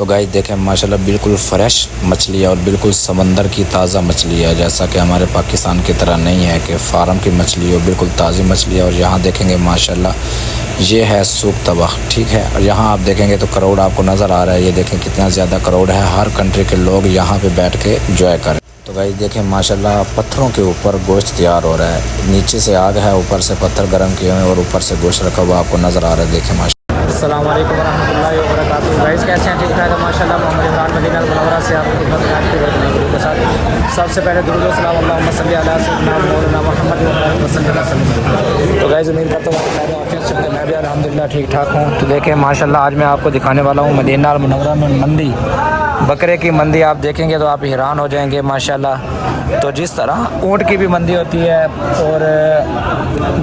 तो गाइस देखें माशाल्लाह बिल्कुल फ्रेश मछली है और बिल्कुल समंदर की ताज़ा मछली है, जैसा कि हमारे पाकिस्तान की तरह नहीं है कि फार्म की मछली हो, बिल्कुल ताज़ी मछली है। और यहाँ देखेंगे माशाल्लाह ये है सूख तबाह, ठीक है। और यहाँ आप देखेंगे तो करोड़ आपको नज़र आ रहा है, ये देखें कितना ज़्यादा करोड़ है। हर कंट्री के लोग यहाँ पर बैठ के इंजॉय करें। तो गाइस देखें माशाल्लाह पत्थरों के ऊपर गोश्त तैयार हो रहा है, नीचे से आग है, ऊपर से पत्थर गर्म किए हुए और ऊपर से गोश्त रखा हुआ आपको नज़र आ रहा है। देखें माशाल्लाह। अस्सलाम वालेकुम वरहमतुल्लाहि वबरकातुहू। गाइस कैसे हैं? ठीक ठाक है माशाल्लाह। मोहम्मद इमरान मदीना मुनव्वरा से आपकी खिदमत में आपकी रोज़ नई वीडियो के साथ सबसे पहले दुरूद व सलाम अल्लाहुम्मा सल्ली अला सय्यिदिना मौलाना मुहम्मद वसल्लम। तो गाइस उम्मीद करता हूँ खैर आफियत से होंगे, मैं भी अल्हम्दुलिल्लाह ठीक ठाक हूँ। तो देखें माशाल्लाह आज मैं आपको दिखाने वाला हूँ मदीना मुनव्वरा में मंदी, बकरे की मंदी। आप देखेंगे तो आप हैरान हो जाएंगे माशाल्लाह। तो जिस तरह ऊँट की भी मंदी होती है और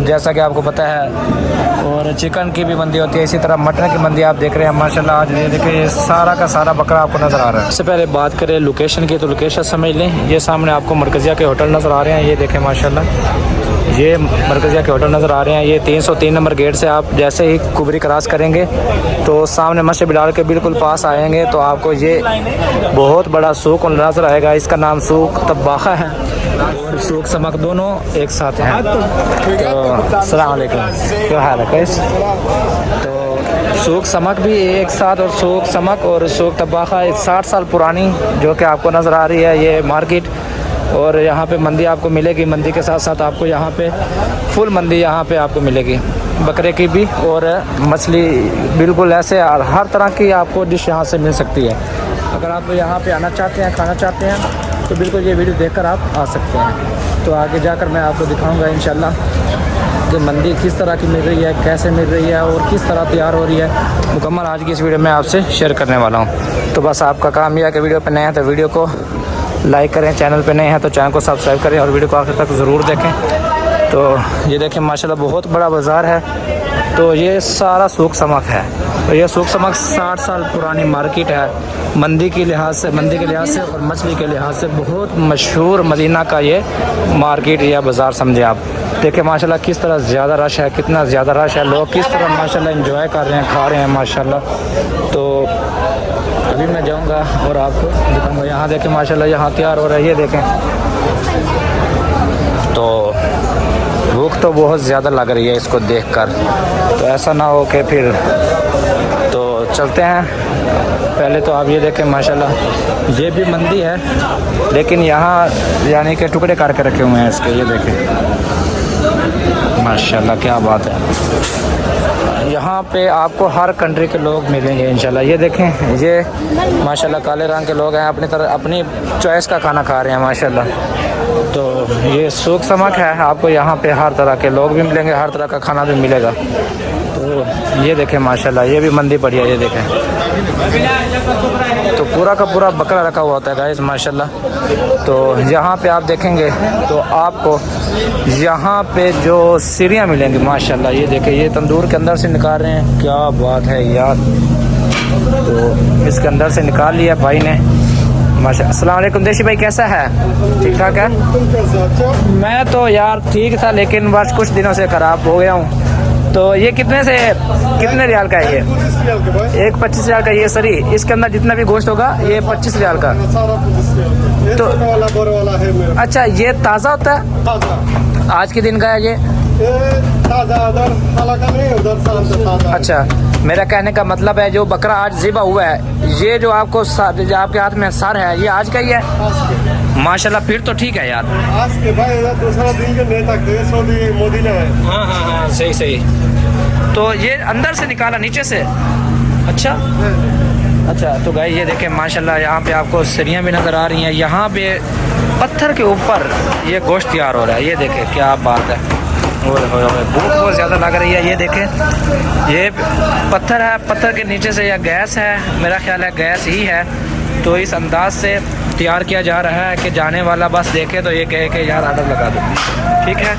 जैसा कि आपको पता है, और चिकन की भी मंदी होती है, इसी तरह मटन की मंदी आप देख रहे हैं माशाल्लाह। आज ये देखिए सारा का सारा बकरा आपको नज़र आ रहा है। सबसे पहले बात करें लोकेशन की, तो लोकेशन समझ लें। ये सामने आपको मरकज़िया के होटल नज़र आ रहे हैं, ये देखें माशाल्लाह, ये मरकज़िया के होटल नज़र आ रहे हैं। ये 303 नंबर गेट से आप जैसे ही कुबरी क्रॉस करेंगे तो सामने मस्जिद बिलाल के बिल्कुल पास आएंगे तो आपको ये बहुत बड़ा सूक नज़र आएगा। इसका नाम सूक तबाखा है और सूक समक दोनों एक साथ हैं। तो अस्सलाम वालेकुम, क्या हाल है कैस? तो सूक समक भी एक साथ, और सूक समक और सूक तबाखा 60 साल पुरानी जो कि आपको नज़र आ रही है ये मार्केट। और यहाँ पे मंदी आपको मिलेगी, मंदी के साथ साथ आपको यहाँ पे फुल मंदी यहाँ पे आपको मिलेगी, बकरे की भी और मछली बिल्कुल ऐसे हर तरह की आपको डिश यहाँ से मिल सकती है। अगर आप यहाँ पे आना चाहते हैं, खाना चाहते हैं तो बिल्कुल ये वीडियो देखकर आप आ सकते हैं। तो आगे जाकर मैं आपको दिखाऊँगा इंशाल्लाह कि मंदी किस तरह की मिल रही है, कैसे मिल रही है और किस तरह तैयार हो रही है, मुकम्मल आज की इस वीडियो में आपसे शेयर करने वाला हूँ। तो बस आपका काम यह है कि वीडियो पर नए हैं तो वीडियो को लाइक करें, चैनल पे नए हैं तो चैनल को सब्सक्राइब करें और वीडियो को आखिर तक ज़रूर देखें। तो ये देखें माशाल्लाह बहुत बड़ा बाज़ार है। तो ये सारा सूक समक है, तो ये सूक समक 60 साल पुरानी मार्केट है। मंदी के लिहाज से और मछली के लिहाज से बहुत मशहूर मदीना का ये मार्केट या बाज़ार समझे आप। देखें माशाल्लाह किस तरह ज़्यादा रश है, कितना ज़्यादा रश है, लोग किस तरह माशाल्लाह एंजॉय कर रहे हैं, खा रहे हैं माशाल्लाह। तो अभी मैं जाऊंगा और आपको दिखाऊंगा। यहाँ देखें माशाल्लाह यहाँ तैयार हो रहा है, ये देखें। तो भूख तो बहुत ज़्यादा लग रही है इसको देखकर, तो ऐसा ना हो कि फिर तो चलते हैं। पहले तो आप ये देखें माशाल्लाह ये भी मंदी है, लेकिन यहाँ यानी कि टुकड़े करके रखे हुए हैं इसके, ये देखें माशाल्लाह क्या बात है। यहाँ पे आपको हर कंट्री के लोग मिलेंगे इंशाल्लाह। ये देखें ये माशाल्लाह काले रंग के लोग हैं, अपनी चॉइस का खाना खा रहे हैं माशाल्लाह। तो ये सूक समक है, आपको यहाँ पे हर तरह के लोग भी मिलेंगे, हर तरह का खाना भी मिलेगा। तो ये देखें माशाल्लाह ये भी मंदी बढ़िया, ये देखें तो पूरा का पूरा बकरा रखा हुआ होता है गाइस माशाल्लाह। तो यहाँ पे आप देखेंगे तो आपको यहाँ पे जो सीढ़ियाँ मिलेंगी माशाल्लाह, ये देखें ये तंदूर के अंदर से निकाल रहे हैं, क्या बात है यार। तो इसके अंदर से निकाल लिया भाई ने माशाल्लाह। अस्सलाम वालेकुम देशी भाई, कैसा है? ठीक ठाक है? मैं तो यार ठीक था, लेकिन बस कुछ दिनों से ख़राब हो गया हूँ। तो ये कितने रियाल का है ये? एक 25 रियाल का ये सरी, इसके अंदर जितना भी गोश्त होगा ये 25 रियाल का। तो अच्छा ये ताज़ा होता है? आज के दिन का है ये? अच्छा मेरा कहने का मतलब है जो बकरा आज ज़िबा हुआ है, ये जो आपके हाथ में सर है, ये आज का ही है माशाल्लाह। फिर तो ठीक है यार। आज के भाई दूसरा दिन के नेता मोदी ने। हाँ सही। तो ये अंदर से निकाला नीचे से? अच्छा तो भाई ये देखें माशाल्लाह यहाँ पे आपको सरियाँ भी नज़र आ रही हैं। यहाँ पे पत्थर के ऊपर ये गोश्त तैयार हो रहा है, ये देखें क्या बात है। भूख बहुत ज़्यादा लग रही है, ये देखें ये पत्थर है, पत्थर के नीचे से यह गैस है, मेरा ख्याल है गैस ही है। तो इस अंदाज से तैयार किया जा रहा है कि जाने वाला बस देखे तो ये कहे कि यार आर्डर लगा दो, ठीक है।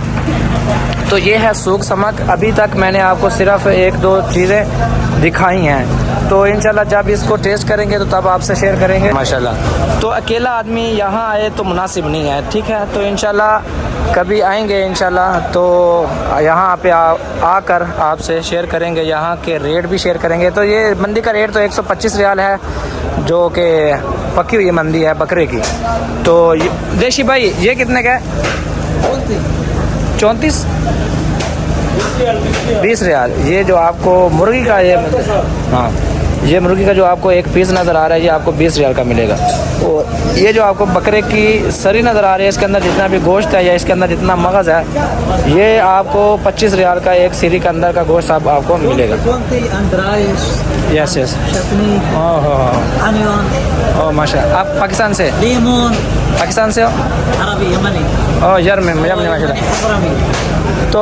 तो ये है सूक समक। अभी तक मैंने आपको सिर्फ 1-2 चीज़ें दिखाई हैं, तो इंशाल्लाह जब इसको टेस्ट करेंगे तो तब आपसे शेयर करेंगे माशाल्लाह। तो अकेला आदमी यहाँ आए तो मुनासिब नहीं है, ठीक है। तो इंशाल्लाह कभी आएंगे इंशाल्लाह तो यहाँ पे आकर आपसे शेयर करेंगे, यहाँ के रेट भी शेयर करेंगे। तो ये मंदी का रेट तो 125 रियाल है, जो कि पकी हुई मंदी है बकरे की। तो देशी भाई ये कितने का है? 34 20 रियाल। ये जो आपको मुर्गी का ये, हाँ ये मुर्गी का जो आपको एक पीस नज़र आ रहा है, ये आपको 20 रियाल का मिलेगा। और ये जो आपको बकरे की सरी नज़र आ रही है, इसके अंदर जितना भी गोश्त है या इसके अंदर जितना मगज़ है, ये आपको 25 रियाल का एक सीरी के अंदर का गोश्त आपको मिलेगा। Yes yes. ओह माशाल्लाह। आप पाकिस्तान से? पाकिस्तान से हो? ओह यमनी माशाल्लाह। तो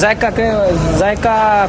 जायका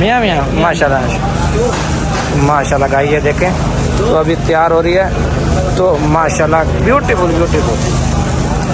100 माशाल्लाह गाय ये देखें तो अभी तैयार हो रही है। तो माशाल्लाह ब्यूटीफुल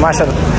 माशाल्लाह।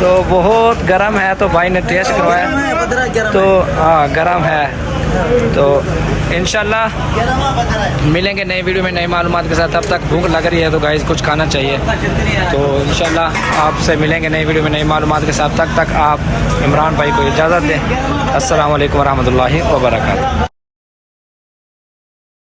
तो बहुत गर्म है। तो भाई ने टेस्ट करवाया तो हाँ गर्म है। तो इंशाल्लाह मिलेंगे नई वीडियो में नई मालूमात के साथ। तब तक भूख लग रही है तो गाइस कुछ खाना चाहिए। तो इंशाल्लाह आपसे मिलेंगे नई वीडियो में नई मालूमात के साथ। तब तक आप इमरान भाई को इजाज़त दें। अस्सलाम वालेकुम रहमतुल्लाहि व बरकातहू।